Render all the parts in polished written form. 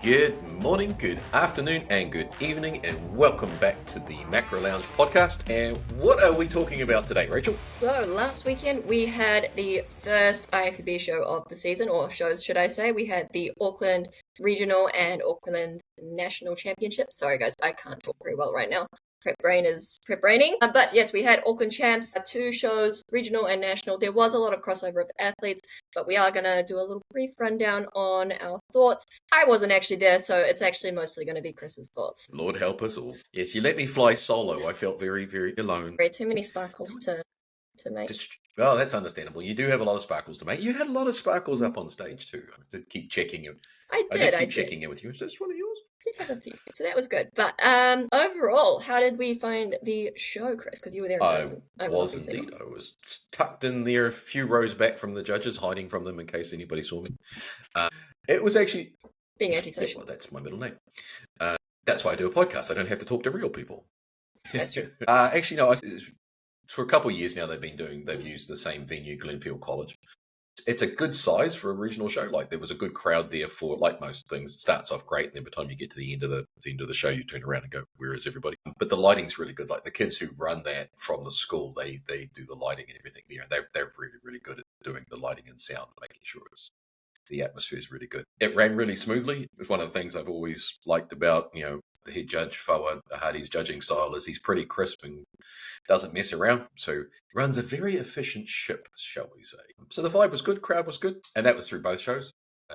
Good morning, good afternoon, and good evening, and welcome back to the Macro Lounge podcast. And what are we talking about today, Rachel? So last weekend we had the first IFBB show of the season, or shows should I say. We had the Auckland Regional and Auckland National Championships. Sorry guys, I can't talk very well right now. Prep brain is prep braining. But yes, we had Auckland Champs, 2 shows, regional and national. There was a lot of crossover of athletes, but we are going to do a little brief rundown on our thoughts. I wasn't actually there, so it's actually mostly going to be Chris's thoughts. Lord help us all. Yes, you let me fly solo. I felt very, very alone. Too many sparkles to make. Oh, that's understandable. You do have a lot of sparkles to make. You had a lot of sparkles up on stage too. I did keep checking it. I did keep checking in with you. Is this one of yours? Did have a few, so that was good. But overall, how did we find the show, Chris? Because you were there in person. I was indeed. I was tucked in there, a few rows back from the judges, hiding from them in case anybody saw me. It was actually being antisocial. Well, that's my middle name. That's why I do a podcast. I don't have to talk to real people. That's true. Actually, no. For a couple of years now, they've used the same venue, Glenfield College. It's a good size for a regional show. Like, there was a good crowd there for, like most things, it starts off great, and then by the time you get to the end of the show, you turn around and go, where is everybody? But the lighting's really good. Like, the kids who run that from the school, they do the lighting and everything there. They're really, really good at doing the lighting and sound, making sure the atmosphere is really good. It ran really smoothly. It was one of the things I've always liked about, the head judge, Fawad Hardy's judging style is he's pretty crisp and doesn't mess around. So runs a very efficient ship, shall we say. So the vibe was good, crowd was good, and that was through both shows.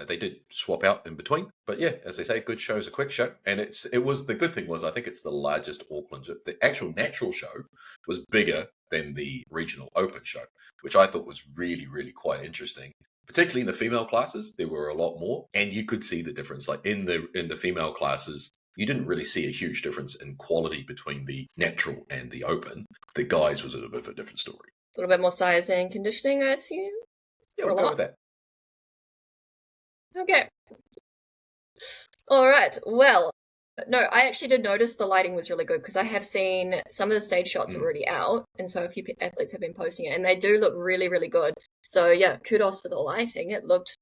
They did swap out in between. But yeah, as they say, good show's a quick show. And the good thing was, I think it's the largest Auckland, the actual natural show was bigger than the regional open show, which I thought was really, really quite interesting. Particularly in the female classes, there were a lot more, and you could see the difference. Like in the female classes, you didn't really see a huge difference in quality between the natural and the open. The guys was a little bit of a different story. A little bit more size and conditioning, I assume? Yeah, we'll go with that. Okay. All right. Well, no, I actually did notice the lighting was really good because I have seen some of the stage shots are already out, and so a few athletes have been posting it, and they do look really, really good. So yeah, kudos for the lighting. It looked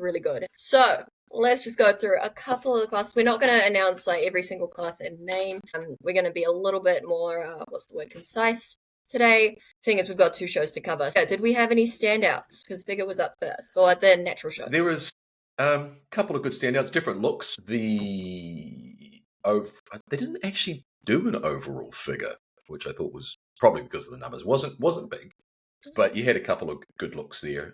really good. So let's just go through a couple of the classes. We're not going to announce like every single class and name. We're going to be a little bit more, concise today, seeing as we've got 2 shows to cover. So did we have any standouts? Because Figure was up first, or the natural show. There was a couple of good standouts, different looks. They didn't actually do an overall figure, which I thought was probably because of the numbers. Wasn't big. But you had a couple of good looks there.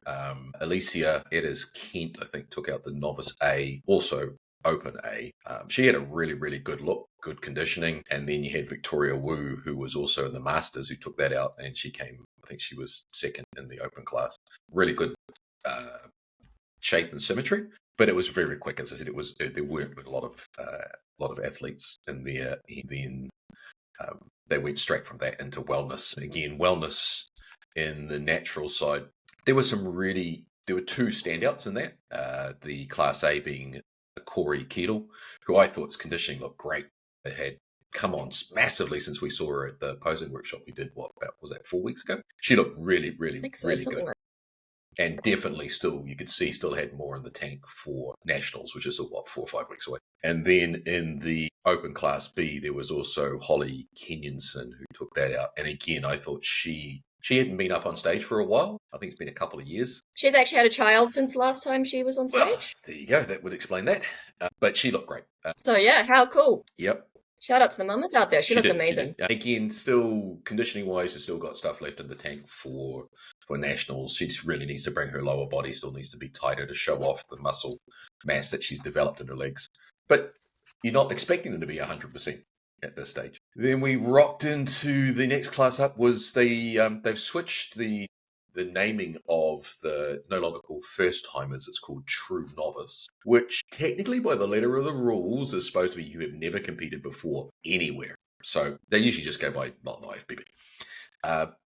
Alicia Edders-Kent, I think, took out the novice A, also open A. She had a really, really good look, good conditioning. And then you had Victoria Wu, who was also in the Masters, who took that out. And she came, I think she was second in the open class. Really good shape and symmetry. But it was very, very quick. As I said, there weren't a lot of athletes in there. And then they went straight from that into wellness. Again, wellness in the natural side, there were 2 standouts in that. The Class A being Corey Keedle, who I thought's conditioning looked great. It had come on massively since we saw her at the posing workshop we did, was that 4 weeks ago? She looked really, really, really good. And definitely you could see still had more in the tank for nationals, which is still, 4 or 5 weeks away. And then in the open Class B, there was also Holly Kenyon-son who took that out. And again, I thought she hadn't been up on stage for a while. I think it's been a couple of years. She's actually had a child since last time she was on stage. Well, there you go. That would explain that. But she looked great. So yeah, how cool. Yep. Shout out to the mamas out there. She looked amazing. Again, still conditioning-wise, has still got stuff left in the tank for nationals. She just really needs to bring her lower body, still needs to be tighter to show off the muscle mass that she's developed in her legs. But you're not expecting them to be 100%. At this stage. Then we rocked into the next class up. Was they've switched the naming of the no longer called first timers. It's called true novice, which technically by the letter of the rules is supposed to be you have never competed before anywhere. So they usually just go by not an IFBB.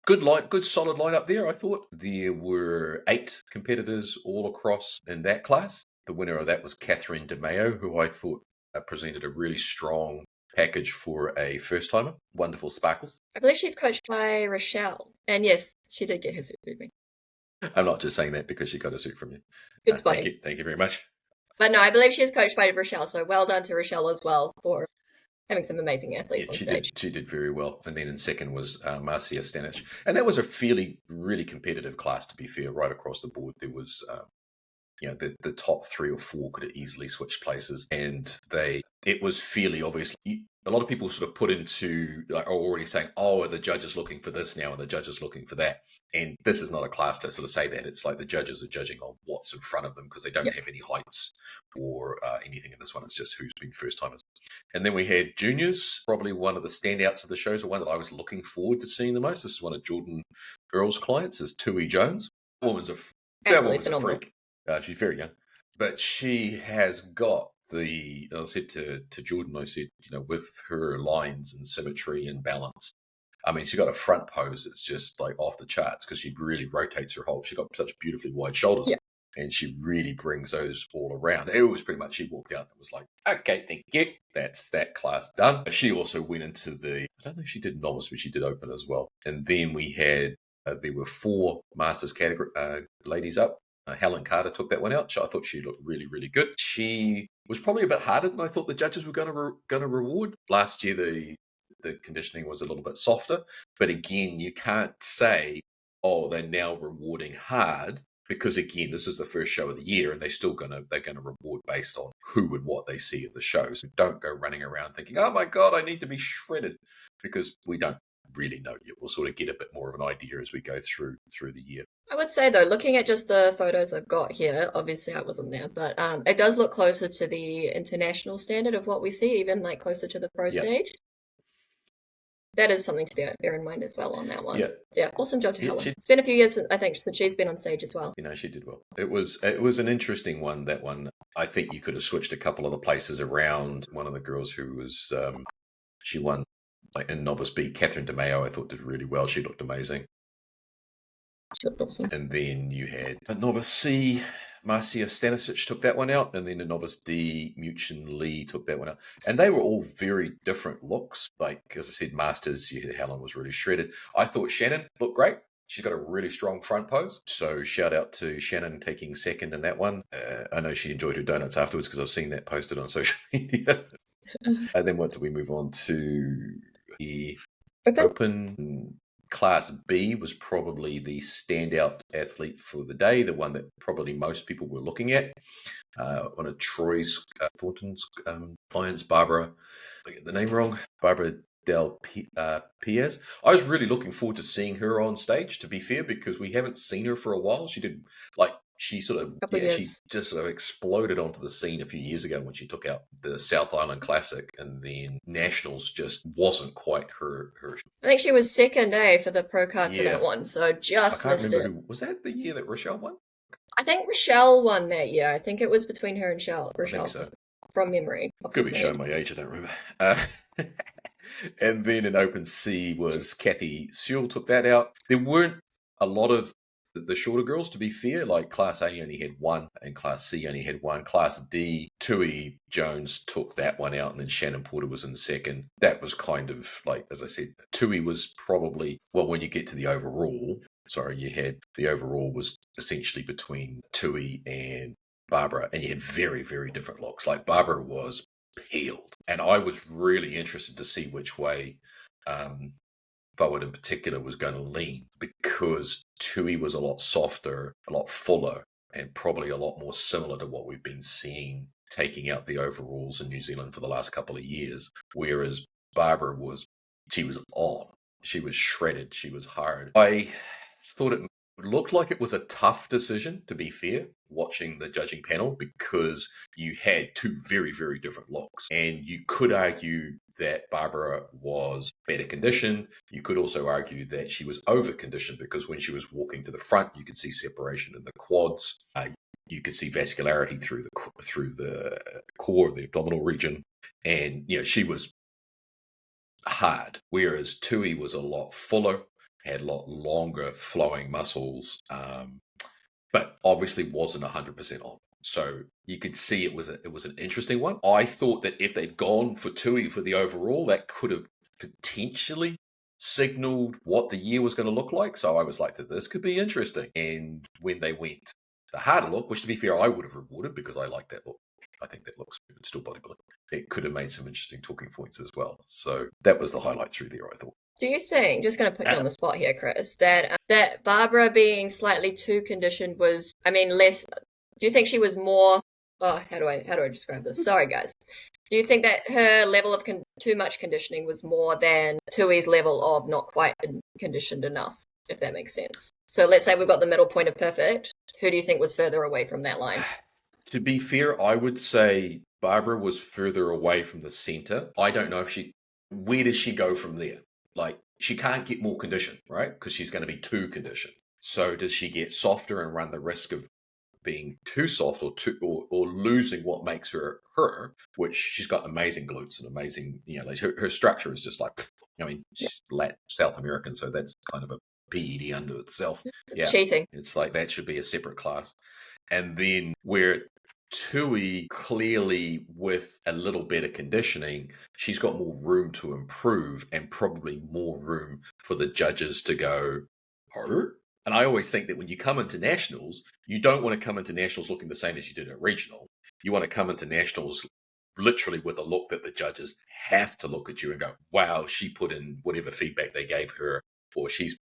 Good solid lineup there. I thought there were 8 competitors all across in that class. The winner of that was Catherine DeMeo, who I thought presented a really strong package for a first timer. Wonderful sparkles. I believe she's coached by Rochelle. And yes, she did get her suit with me. I'm not just saying that because she got a suit from you. Good spotting. Thank you very much. But no, I believe she is coached by Rochelle, so well done to Rochelle as well for having some amazing athletes on stage. She did very well. And then in second was Marcia Stanic. And that was a really competitive class, to be fair, right across the board. There was, the top 3 or 4 could have easily switched places. And it was fairly obvious. A lot of people sort of put into, are already saying, oh, are the judges looking for this now? Are the judges looking for that? And this is not a class to sort of say that. It's like the judges are judging on what's in front of them because they don't have any heights or anything in this one. It's just who's been first timers. And then we had juniors, probably one of the standouts of the shows, or one that I was looking forward to seeing the most. This is one of Jordan Earl's clients, is Tui Jones. That woman's a freak. She's very young, but she has got I said to Jordan, I said, with her lines and symmetry and balance, I mean, she got a front pose that's just like off the charts because she really rotates her whole. She got such beautifully wide shoulders, and she really brings those all around. It was pretty much, she walked out and it was like, okay, thank you. That's that class done. She also went into I don't think she did novice, but she did open as well. And then we had, there were 4 masters category ladies up. Helen Carter took that one out. I thought she looked really, really good. She was probably a bit harder than I thought the judges were going to reward. Last year, the conditioning was a little bit softer. But again, you can't say, oh, they're now rewarding hard, because again, this is the first show of the year, and they're going to reward based on who and what they see at the show. So don't go running around thinking, oh my God, I need to be shredded, because we don't really know yet. We'll sort of get a bit more of an idea as we go through the year. I would say, though, looking at just the photos I've got here, obviously I wasn't there, but it does look closer to the international standard of what we see, even like closer to the pro stage. That is something to bear in mind as well on that one. Yeah, awesome job to Helen. It's been a few years, I think, since she's been on stage as well. She did well. It was an interesting one, that one. I think you could have switched a couple of the places around. One of the girls who was, she won like in novice B, Catherine DeMeo, I thought did really well. She looked amazing. She looked awesome. And then you had a novice C, Marcia Stanisic took that one out, and then the novice D, Muchin Lee took that one out. And they were all very different looks. Like, as I said, Masters, you had Helen was really shredded. I thought Shannon looked great. She's got a really strong front pose. So shout out to Shannon taking second in that one. I know she enjoyed her donuts afterwards because I've seen that posted on social media. And then what do we move on to? The Open Class B was probably the standout athlete for the day, the one that probably most people were looking at. One of Troy's Thornton's clients, Barbara, I get the name wrong, Barbara Del Piaz. I was really looking forward to seeing her on stage, to be fair, because we haven't seen her for a while. She did, like, she sort of, she just sort of exploded onto the scene a few years ago when she took out the South Island Classic, and then Nationals just wasn't quite her. I think she was second, for the pro card for that one, so just missed it. Was that the year that Rochelle won? I think Rochelle won that year. I think it was between her and Rochelle. I think so. From memory. Could be showing my age, I don't remember. And then in Open C was Kathy Sewell took that out. There weren't a lot of the shorter girls, to be fair. Like Class A only had 1 and Class C only had 1. Class D, Tui Jones took that one out, and then Shannon Porter was in second. That was kind of like, as I said, Tui was probably, well, when you get to the overall, you had the overall was essentially between Tui and Barbara, and you had very, very different looks. Like Barbara was peeled, and I was really interested to see which way forward in particular was going to lean, because Tui was a lot softer, a lot fuller, and probably a lot more similar to what we've been seeing taking out the overalls in New Zealand for the last couple of years, whereas Barbara was on. She was shredded. She was hard. I thought it looked like it was a tough decision, to be fair, watching the judging panel, because you had 2 very, very different looks. And you could argue that Barbara was better conditioned. You could also argue that she was over-conditioned, because when she was walking to the front, you could see separation in the quads. You could see vascularity through the core, the abdominal region. And, she was hard, whereas Tui was a lot fuller, had a lot longer flowing muscles, but obviously wasn't 100% on. So you could see it was an interesting one. I thought that if they'd gone for Tui for the overall, that could have potentially signaled what the year was going to look like. So I was like, this could be interesting. And when they went the harder look, which to be fair, I would have rewarded because I like that look. I think that looks good. It's still bodybuilding. It could have made some interesting talking points as well. So that was the highlight through there, I thought. Do you think, just going to put you on the spot here, Chris, that Barbara being slightly too conditioned was, I mean, less, do you think she was more, how do I describe this? Sorry, guys. Do you think that her level of too much conditioning was more than Tui's level of not quite conditioned enough, if that makes sense? So let's say we've got the middle point of perfect. Who do you think was further away from that line? To be fair, I would say Barbara was further away from the center. I don't know if where does she go from there? Like, she can't get more conditioned, right? Because she's going to be too conditioned. So does she get softer and run the risk of being too soft or losing what makes her, which she's got amazing glutes and amazing, like her structure is just like, she's South American, so that's kind of a PED unto itself. It's cheating. It's like that should be a separate class. And then where Tui, clearly with a little better conditioning, she's got more room to improve and probably more room for the judges to go, oh. And I always think that when you come into nationals, you don't want to come into nationals looking the same as you did at regional. You want to come into nationals literally with a look that the judges have to look at you and go, wow, she put in whatever feedback they gave her, or she's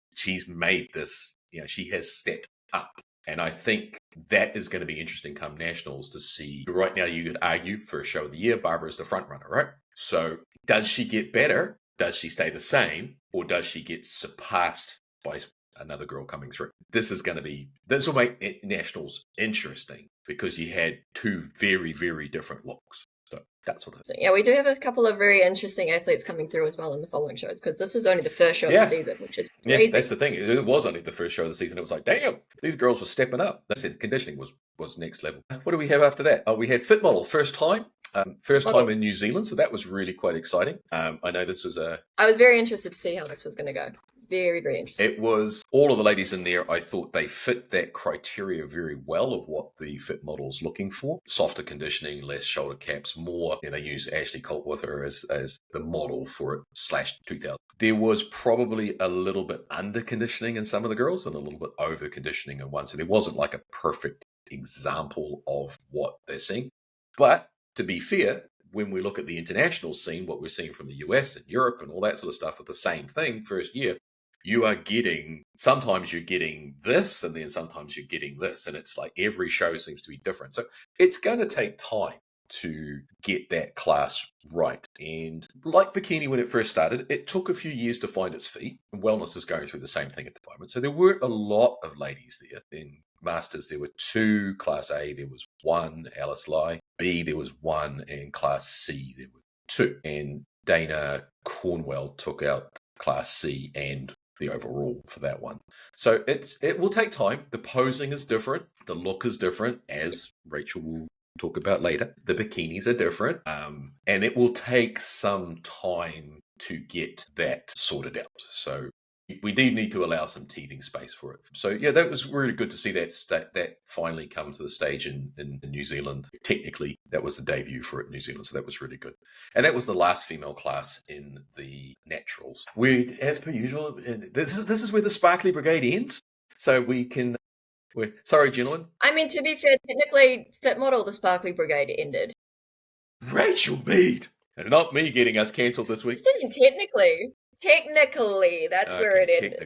made this, she has stepped up. And I think that is going to be interesting come nationals to see. Right now, you could argue for a show of the year, Barbara's the front runner, right? So does she get better? Does she stay the same? Or does she get surpassed by another girl coming through? This will make nationals interesting because you had two very, very different looks. So that's what it is. So, yeah, we do have a couple of very interesting athletes coming through as well in the following shows because this is only the first show of the season, which is crazy. Yeah, that's the thing. It was only the first show of the season. It was like, damn, these girls were stepping up. That's it. The conditioning was next level. What do we have after that? We had Fit Model, first time in New Zealand. So that was really quite exciting. I know this was I was very interested to see how this was going to go. Very, very interesting. It was all of the ladies in there. I thought they fit that criteria very well of what the fit model's looking for. Softer conditioning, less shoulder caps, more. They use Ashley Coltwither as the model for it, /2000. There was probably a little bit under conditioning in some of the girls and a little bit over conditioning in one. So there wasn't like a perfect example of what they're seeing. But to be fair, when we look at the international scene, what we're seeing from the US and Europe and all that sort of stuff with the same thing, first year, sometimes you're getting this and then sometimes you're getting this. And it's like every show seems to be different. So it's going to take time to get that class right. And like bikini when it first started, it took a few years to find its feet. And wellness is going through the same thing at the moment. So there weren't a lot of ladies there. In Masters, there were 2. Class A, there was 1. Alice Lai. B, there was 1. And Class C, there were 2. And Dana Cornwell took out Class C and the overall for that one. So it will take time. The posing is different. The look is different, as Rachel will talk about later. The bikinis are different. And it will take some time to get that sorted out. So we do need to allow some teething space for it. So yeah, that was really good to see that finally come to the stage in New Zealand. Technically, that was the debut for it in New Zealand, so that was really good. And that was the last female class in the naturals. As per usual, this is where the Sparkly Brigade ends. So sorry, gentlemen. I mean, to be fair, technically, Fit Model, the Sparkly Brigade ended. Rachel Mead! And not me getting us cancelled this week. Technically, that's where it ended.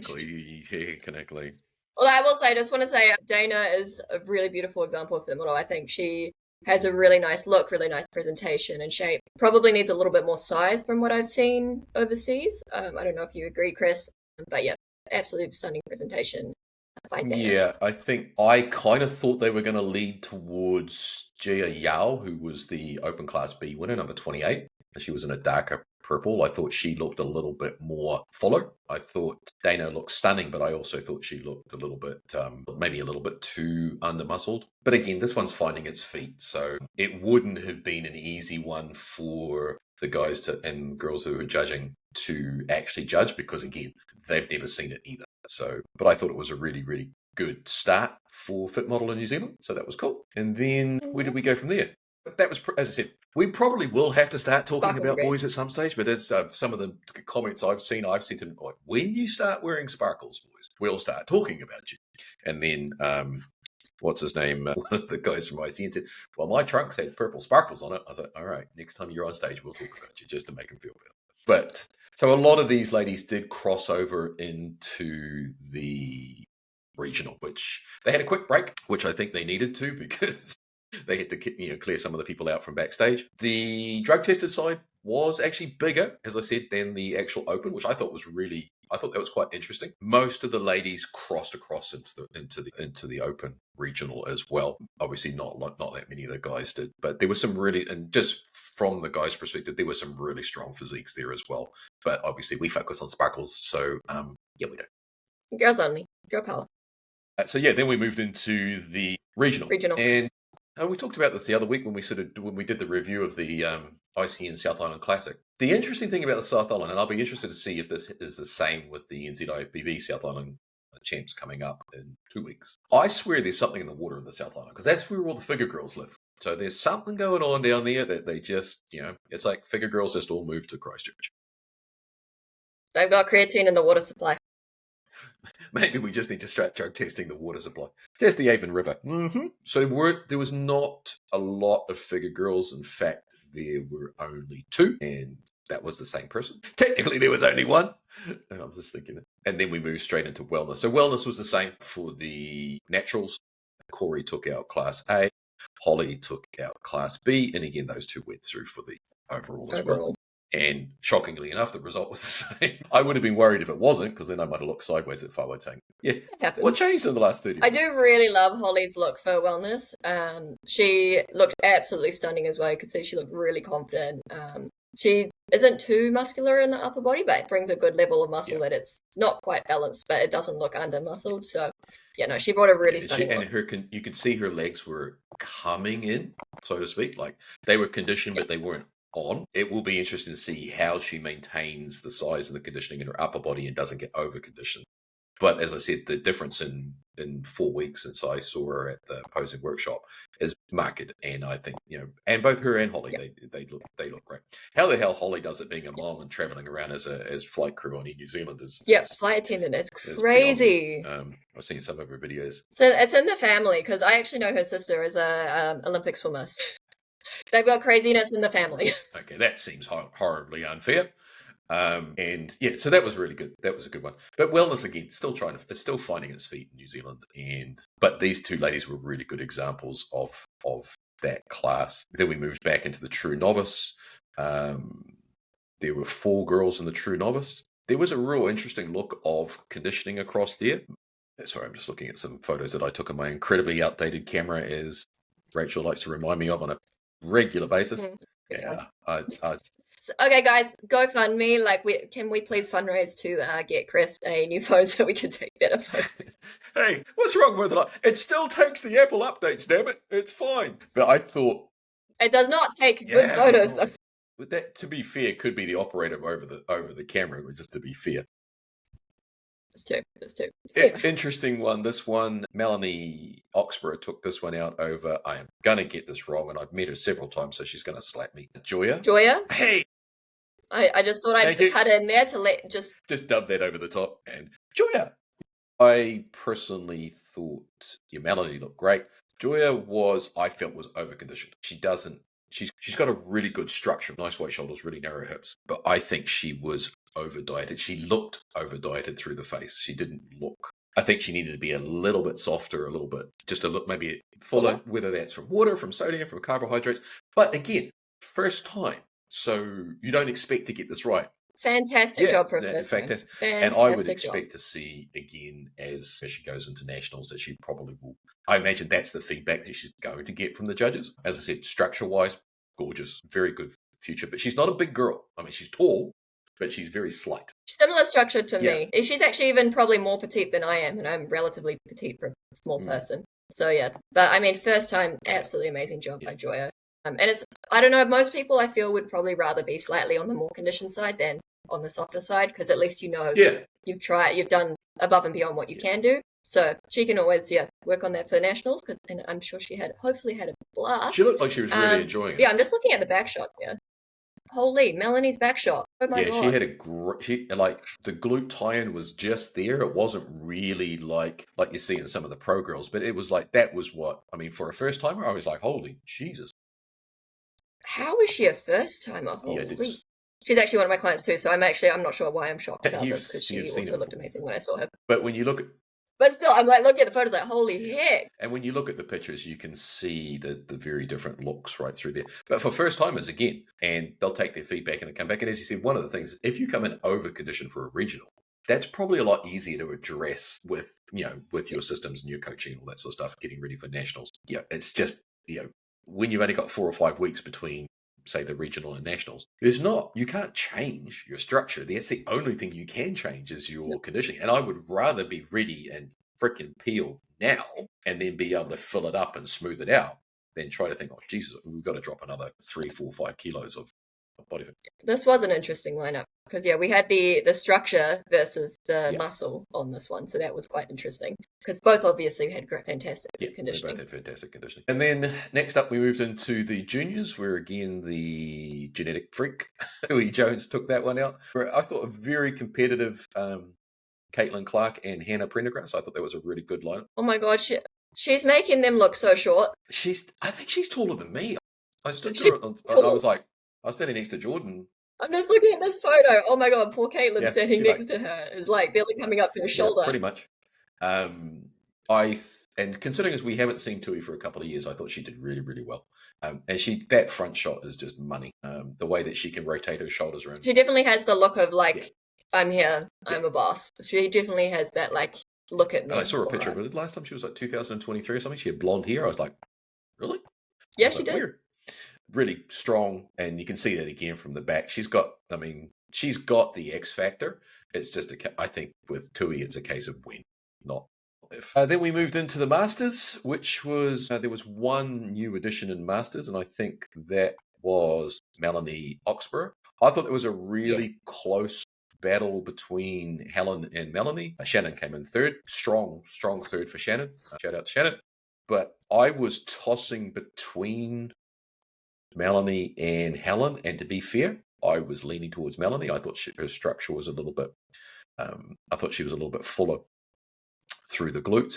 Technically. Well, I will say, I just want to say, Dana is a really beautiful example of Fit Model. I think she has a really nice look, really nice presentation and shape. Probably needs a little bit more size from what I've seen overseas. I don't know if you agree, Chris, but yeah, absolutely stunning presentation. Yeah, I think I kind of thought they were going to lead towards Jia Yao, who was the Open Class B winner, number 28. She was in a darker purple. I thought she looked a little bit more fuller. I thought Dana looked stunning, but I also thought she looked a little bit, maybe a little bit too under-muscled. But again, this one's finding its feet, so it wouldn't have been an easy one for the guys and girls who were judging to actually judge because, again, they've never seen it either. So, but I thought it was a really, really good start for Fit Model in New Zealand, so that was cool. And then where did we go from there? That was, as I said, we probably will have to start talking about boys at some stage, but as some of the comments I've said to them, when you start wearing sparkles, boys, we'll start talking about you. And then what's his name, one of the guys from ICN said, well, my trunks had purple sparkles on it. I was like, all right, next time you're on stage, we'll talk about you just to make him feel better. But so a lot of these ladies did cross over into the regional, which they had a quick break, which I think they needed to because they had to clear some of the people out from backstage. The drug tested side was actually bigger, as I said, than the actual open, which I thought that was quite interesting. Most of the ladies crossed across into the open regional as well. Obviously, not that many of the guys did, but there was some really, and just from the guys' perspective, there were some really strong physiques there as well. But obviously, we focus on sparkles, so we don't. Girls only, girl power. So then we moved into the regional. And we talked about this the other week when we did the review of the ICN South Island Classic. The interesting thing about the South Island, and I'll be interested to see if this is the same with the NZIFBB South Island Champs coming up in 2 weeks. I swear there's something in the water in the South Island because that's where all the figure girls live. So there's something going on down there that they just, it's like figure girls just all moved to Christchurch. They've got creatine in the water supply. Maybe we just need to start drug testing the water supply. Test the Avon River. Mm-hmm. So there was not a lot of figure girls. In fact, there were only 2, and that was the same person. Technically, there was only 1. And I'm just thinking that. And then we moved straight into wellness. So wellness was the same for the naturals. Corey took out Class A. Holly took out Class B. And again, those 2 went through for the overall as well. And shockingly enough, the result was the same. I would have been worried if it wasn't, because then I might have looked sideways at Farwood saying, what changed in the last 30 minutes? I do really love Holly's look for wellness. She looked absolutely stunning as well. You could see she looked really confident. She isn't too muscular in the upper body, but it brings a good level of muscle that it's not quite balanced, but it doesn't look under-muscled. So, she brought a really stunning look. And you could see her legs were coming in, so to speak. Like, they were conditioned, but they weren't on. It will be interesting to see how she maintains the size and the conditioning in her upper body and doesn't get over conditioned. But as I said, the difference in 4 weeks since I saw her at the posing workshop is marked. And I think, and both her and Holly, they look great. How the hell Holly does it being a mom and traveling around as flight crew on Air New Zealand is flight attendant. It's crazy. I've seen some of her videos. So it's in the family because I actually know her sister is a Olympic swimmer. They've got craziness in the family. Okay, that seems horribly unfair. So that was really good. That was a good one. But wellness again, it's still finding its feet in New Zealand. But these 2 ladies were really good examples of that class. Then we moved back into the true novice. There were 4 girls in the true novice. There was a real interesting look of conditioning across there. Sorry, I'm just looking at some photos that I took on my incredibly outdated camera, as Rachel likes to remind me of on a regular basis. Okay, guys, GoFundMe. Can we please fundraise to get Chris a new phone so we can take better photos? Hey, what's wrong with it? It still takes the Apple updates, damn it. It's fine. But I thought it does not take good photos, though. But that, to be fair, could be the operator over the camera. Just to be fair. That's true. Interesting one. This one, Melanie Oxborough took this one out over, I am going to get this wrong, and I've met her several times, so she's going to slap me. Joya? Hey! I just thought I'd cut in there to just dub that over the top. And Joya! I personally thought Melanie looked great. Joya I felt was over-conditioned. She's got a really good structure, nice white shoulders, really narrow hips, but I think she was over-dieted. She looked over-dieted through the face. She didn't look. I think she needed to be a little bit softer, just a look maybe fuller, whether that's from water, from sodium, from carbohydrates. But again, first time, so you don't expect to get this right. Fantastic job for this. Fantastic. And I would expect to see again as she goes into nationals that she probably will. I imagine that's the feedback that she's going to get from the judges. As I said, structure-wise, gorgeous, very good future. But she's not a big girl. I mean, she's tall, but she's very slight. Similar structure to me. She's actually even probably more petite than I am, and I'm relatively petite for a small person. So but I mean, first time, absolutely amazing job by Joya. And I don't know, most people I feel would probably rather be slightly on the more conditioned side than on the softer side, because at least you've done above and beyond what you can do. So she can always work on that for the nationals, and I'm sure she hopefully had a blast. She looked like she was really enjoying it. Yeah, I'm just looking at the back shots. Holy, Melanie's back shot. Oh my Yeah, she god. had a great. She like the glute tie-in was just there. It wasn't really like you see in some of the pro girls, but it was like that was what I mean for a first timer. I was like, holy Jesus! How is she a first timer? Yeah, Holy. She's actually one of my clients too, so I'm not sure why I'm shocked about this because you've she seen also it looked before. amazing when I saw her. But when you look at But still, I'm like looking at the photos like, holy heck. and when you look at the pictures, you can see the very different looks right through there. But for first timers, again, and they'll take their feedback and they come back. And as you said, one of the things, if you come in over conditioned for a regional, that's probably a lot easier to address with, with your systems and your coaching and all that sort of stuff, getting ready for nationals. Yeah, it's just, when you've only got 4 or 5 weeks between, say, the regional and nationals, you can't change your structure. That's the only thing you can change is your conditioning. And I would rather be ready and freaking peeled now and then be able to fill it up and smooth it out than try to think, oh, Jesus, we've got to drop another 3, 4, 5 kilos of body fat. This was an interesting lineup because we had the structure versus the muscle on this one, so that was quite interesting because both obviously had fantastic conditioning. They both had fantastic conditioning. And then next up, we moved into the juniors, where again the genetic freak Tui Jones took that one out. Where I thought a very competitive Caitlin Clark and Hannah Prendergrass. I thought that was a really good lineup. Oh my god, she's making them look so short. I think she's taller than me. I stood there and I was like, I was standing next to Jordan. I'm just looking at this photo. Oh my god, poor Caitlin standing next to her is like barely coming up to her shoulder. Pretty much. And considering as we haven't seen Tui for a couple of years, I thought she did really, really well. And that front shot is just money. The way that she can rotate her shoulders around. She definitely has the look of like, I'm here, I'm a boss. She definitely has that like, look at me. And I saw a picture of her last time. She was like 2023 or something. She had blonde hair. I was like, really? Yeah, she did. Weird. Really strong, and you can see that again from the back. She's got the X factor. It's just I think with Tui, it's a case of when, not if. Then we moved into the Masters, which was there was one new addition in Masters, and I think that was Melanie Oxborough. I thought there was a really close battle between Helen and Melanie. Shannon came in third, strong third for Shannon. Shout out to Shannon. But I was tossing between Melanie and Helen, and to be fair, I was leaning towards Melanie. I thought her structure was a little bit. I thought she was a little bit fuller through the glutes.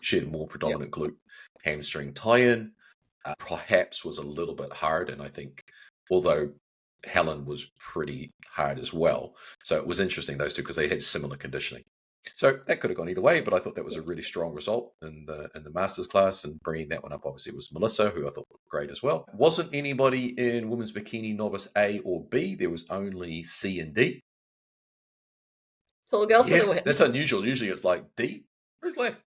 She had a more predominant glute hamstring tie-in. Perhaps was a little bit hard, and I think although Helen was pretty hard as well, so it was interesting those two because they had similar conditioning. So that could have gone either way, but I thought that was a really strong result in the Masters class, and bringing that one up obviously was Melissa, who I thought was great as well. Wasn't anybody in women's bikini novice A or B. There was only C and D. Tall girls for the win. That's unusual. Usually it's like D. Who's left?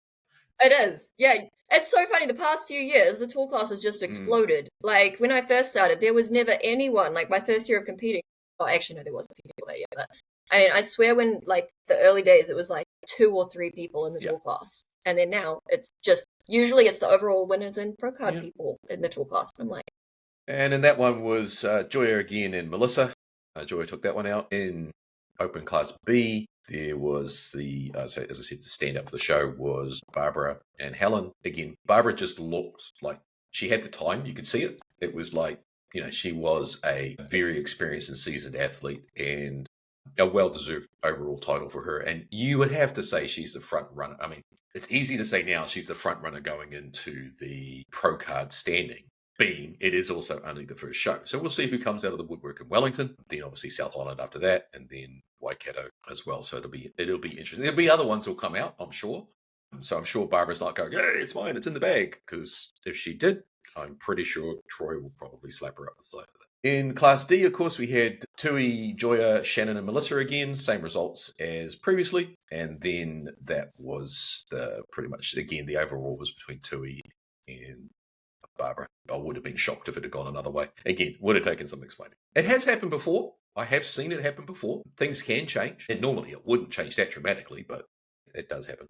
It is. Yeah. It's so funny. The past few years, the tall class has just exploded. Like when I first started, there was never anyone. Like my first year of competing. Oh, actually, no, there was a few people that year, but I mean, I swear when, like, the early days, it was, like, 2 or 3 people in the tall class. And then now, it's just, usually it's the overall winners and pro card people in the tall class. I'm like... And in that one was Joya again and Melissa. Joya took that one out. In Open Class B, there was as I said, the stand-up for the show was Barbara and Helen. Again, Barbara just looked like she had the time. You could see it. It was like, she was a very experienced and seasoned athlete and a well-deserved overall title for her. And you would have to say she's the front runner. I mean, it's easy to say now she's the front runner going into the pro card standing, being it is also only the first show. So we'll see who comes out of the woodwork in Wellington, then obviously South Island after that, and then Waikato as well. So it'll be interesting. There'll be other ones who'll come out, I'm sure. So I'm sure Barbara's not going, hey, it's mine, it's in the bag. Because if she did, I'm pretty sure Troy will probably slap her up the side of that. In Class D, of course, we had Tui, Joya, Shannon, and Melissa again. Same results as previously. And then that was pretty much, again, the overall was between Tui and Barbara. I would have been shocked if it had gone another way. Again, would have taken some explaining. It has happened before. I have seen it happen before. Things can change. And normally it wouldn't change that dramatically, but it does happen.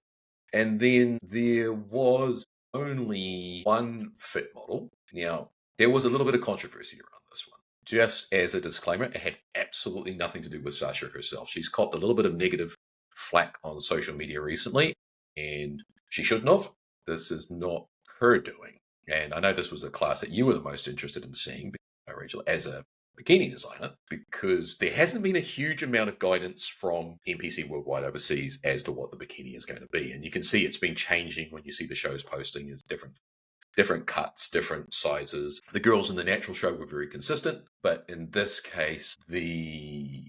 And then there was only one fit model. Now, there was a little bit of controversy around this one. Just as a disclaimer, it had absolutely nothing to do with Sasha herself. She's copped a little bit of negative flack on social media recently, and she shouldn't have. This is not her doing. And I know this was a class that you were the most interested in seeing, Rachel, as a bikini designer, because there hasn't been a huge amount of guidance from NPC Worldwide Overseas as to what the bikini is going to be. And you can see it's been changing when you see the shows posting. It's different cuts, different sizes. The girls in the natural show were very consistent, but in this case, the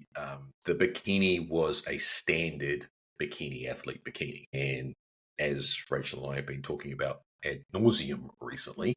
bikini was a standard bikini athlete bikini. And as Rachel and I have been talking about ad nauseum recently,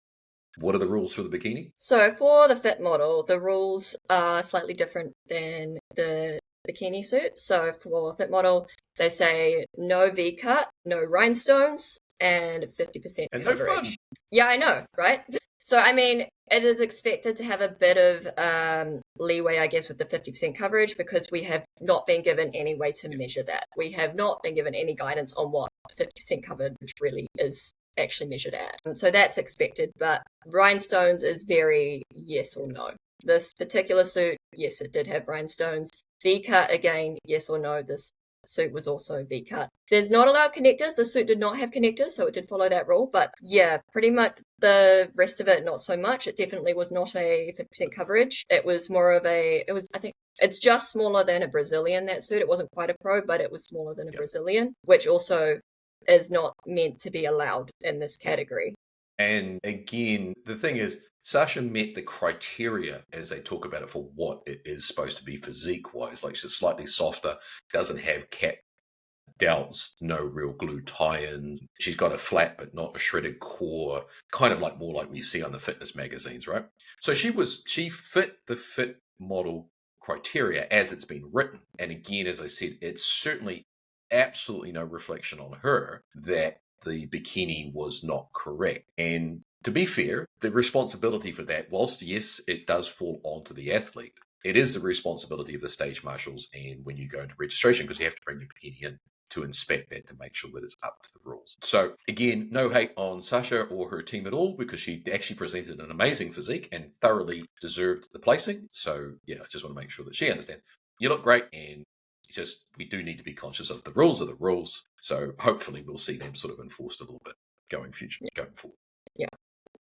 what are the rules for the bikini? So for the fit model, the rules are slightly different than the bikini suit. So for fit model, they say no V-cut, no rhinestones, and 50% And coverage. no fun. Yeah, I know, right? So, I mean, it is expected to have a bit of leeway, I guess, with the 50% coverage because we have not been given any way to measure that. We have not been given any guidance on what 50% coverage really is actually measured at. And so that's expected, but rhinestones is very yes or no. This particular suit, yes, it did have rhinestones. V-cut, again, yes or no, this suit was also V-cut. There's not allowed connectors. The suit did not have connectors, so it did follow that rule. But yeah, pretty much the rest of it, not so much. It definitely was not a 50% coverage. It was more of I think it's just smaller than a Brazilian, that suit. It wasn't quite a pro, but it was smaller than a Brazilian, which also is not meant to be allowed in this category. And again, the thing is, Sasha met the criteria as they talk about it for what it is supposed to be physique-wise. Like she's slightly softer, doesn't have cap delts, no real glue tie-ins. She's got a flat but not a shredded core, kind of like more like we see on the fitness magazines, right? So she fit the fit model criteria as it's been written. And again, as I said, it's certainly absolutely no reflection on her that the bikini was not correct. And to be fair, the responsibility for that, whilst yes, it does fall onto the athlete, it is the responsibility of the stage marshals and when you go into registration, because you have to bring your bikini in to inspect that to make sure that it's up to the rules. So again, no hate on Sasha or her team at all, because she actually presented an amazing physique and thoroughly deserved the placing. So yeah, I just want to make sure that she understands. You look great, and we do need to be conscious of the rules are the rules. So hopefully we'll see them sort of enforced a little bit going forward. Yeah.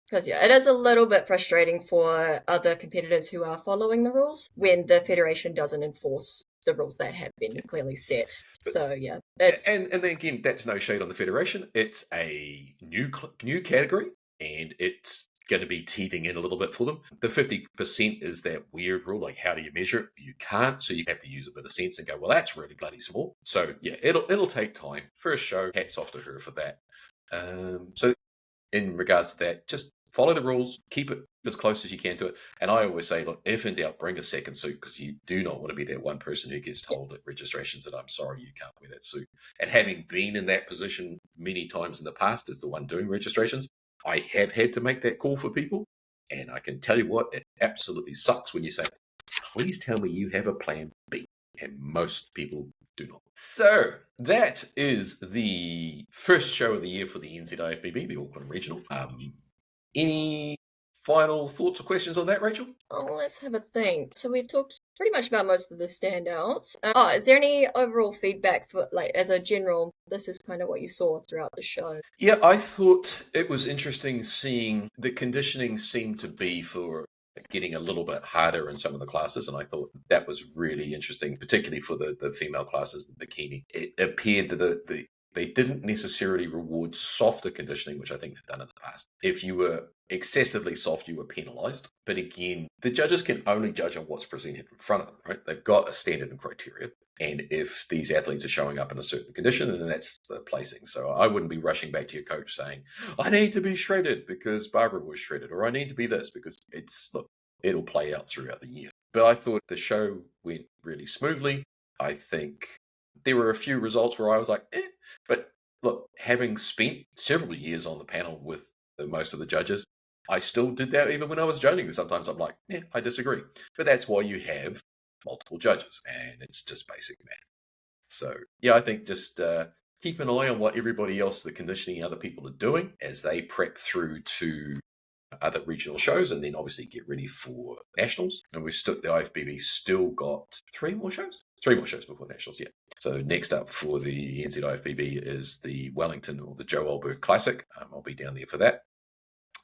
Because, it is a little bit frustrating for other competitors who are following the rules when the Federation doesn't enforce the rules that have been clearly set. So, yeah. And then again, that's no shade on the Federation. It's a new category, and it's going to be teething in a little bit for them. The 50% is that weird rule, like how do you measure it? You can't, so you have to use a bit of sense and go, well, that's really bloody small. So, yeah, it'll take time. First show, hats off to her for that. So in regards to that, just follow the rules, keep it as close as you can to it. And I always say, look, if in doubt, bring a second suit, because you do not want to be that one person who gets told at registrations that I'm sorry, you can't wear that suit. And having been in that position many times in the past as the one doing registrations, I have had to make that call for people. And I can tell you what, it absolutely sucks when you say, please tell me you have a plan B. And most people do not. So that is the first show of the year for the NZIFBB, the Auckland Regional. Any final thoughts or questions on that, Rachel? Oh, let's have a think. So we've talked pretty much about most of the standouts. Is there any overall feedback for, like, as a general, this is kind of what you saw throughout the show? Yeah, I thought it was interesting seeing the conditioning seemed to be for getting a little bit harder in some of the classes, and I thought that was really interesting, particularly for the female classes in bikini. It appeared that they didn't necessarily reward softer conditioning, which I think they've done in the past. If you were excessively soft, you were penalised. But again, the judges can only judge on what's presented in front of them, right? They've got a standard and criteria. And if these athletes are showing up in a certain condition, then that's the placing. So I wouldn't be rushing back to your coach saying, I need to be shredded because Barbara was shredded, or I need to be this, because it'll play out throughout the year. But I thought the show went really smoothly. I think there were a few results where I was like, But look, having spent several years on the panel with most of the judges, I still did that even when I was judging. Sometimes I'm like, I disagree. But that's why you have multiple judges, and it's just basic math. So, I think just keep an eye on what everybody else, the conditioning other people are doing as they prep through to other regional shows, and then obviously get ready for nationals. And the IFBB still got 3 more shows? 3 more shows before nationals, yeah. So next up for the NZIFBB is the Wellington or the Joe Alberg Classic. I'll be down there for that.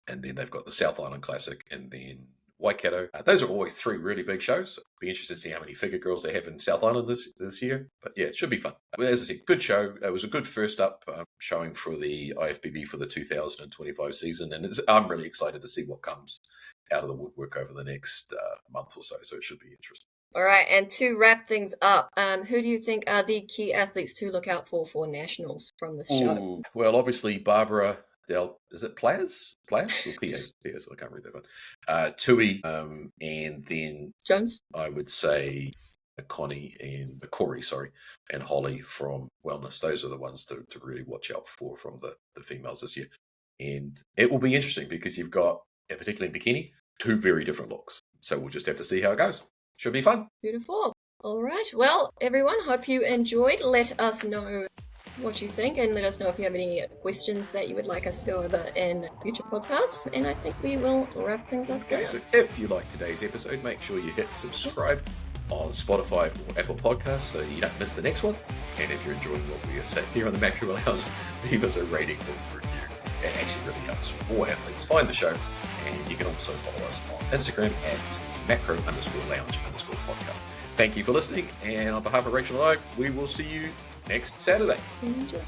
And then they've got the South Island Classic, and then Waikato. Those are always three really big shows. Be interested to see how many figure girls they have in South Island this year. But yeah, it should be fun. As I said, good show. It was a good first up showing for the IFBB for the 2025 season. And I'm really excited to see what comes out of the woodwork over the next month or so. So it should be interesting. All right, and to wrap things up, who do you think are the key athletes to look out for nationals from the show? Ooh, well, obviously, Barbara, is it Players? Players? Or Piers? Piers, I can't read that one. Tui, and then Jones? I would say Connie and Corey, and Holly from Wellness. Those are the ones to really watch out for from the females this year. And it will be interesting because you've got, particularly in bikini, two very different looks. So we'll just have to see how it goes. Should be fun. Beautiful. All right. Well, everyone, hope you enjoyed. Let us know what you think and let us know if you have any questions that you would like us to go over in future podcasts. And I think we will wrap things up there. Okay, so if you liked today's episode, make sure you hit subscribe on Spotify or Apple Podcasts so you don't miss the next one. And if you're enjoying what we are saying here on the Macro Lounge, leave us a rating or review. It actually really helps more athletes find the show. And you can also follow us on Instagram at macro_lounge_podcast. Thank you for listening. And on behalf of Rachel and I, we will see you next Saturday. Enjoy.